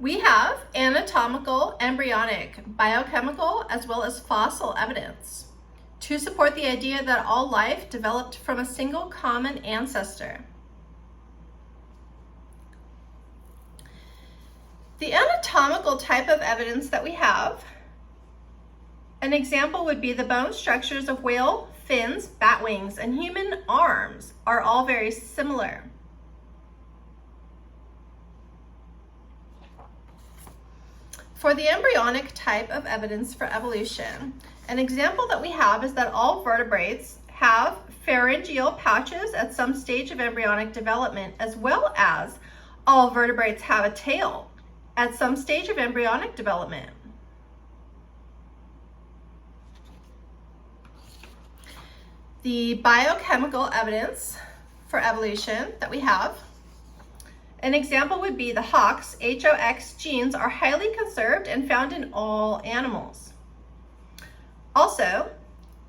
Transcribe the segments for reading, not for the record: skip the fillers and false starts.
We have anatomical, embryonic, biochemical, as well as fossil evidence to support the idea that all life developed from a single common ancestor. The anatomical type of evidence that we have, an example would be the bone structures of whale fins, bat wings, and human arms are all very similar. For the embryonic type of evidence for evolution, an example that we have is that all vertebrates have pharyngeal pouches at some stage of embryonic development, as well as all vertebrates have a tail at some stage of embryonic development. The biochemical evidence for evolution that we have, an example would be the HOX, H-O-X genes are highly conserved and found in all animals. Also,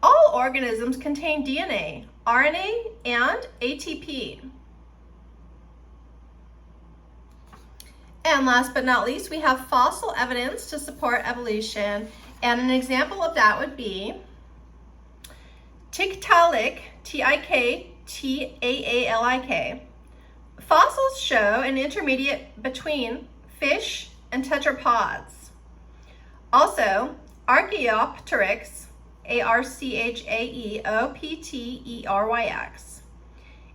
all organisms contain DNA, RNA, and ATP. And last but not least, we have fossil evidence to support evolution, and an example of that would be Tiktaalik, Tiktaalik. Fossils show an intermediate between fish and tetrapods. Also, Archaeopteryx, Archaeopteryx,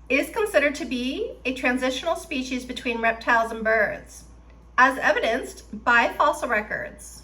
is considered to be a transitional species between reptiles and birds, as evidenced by fossil records.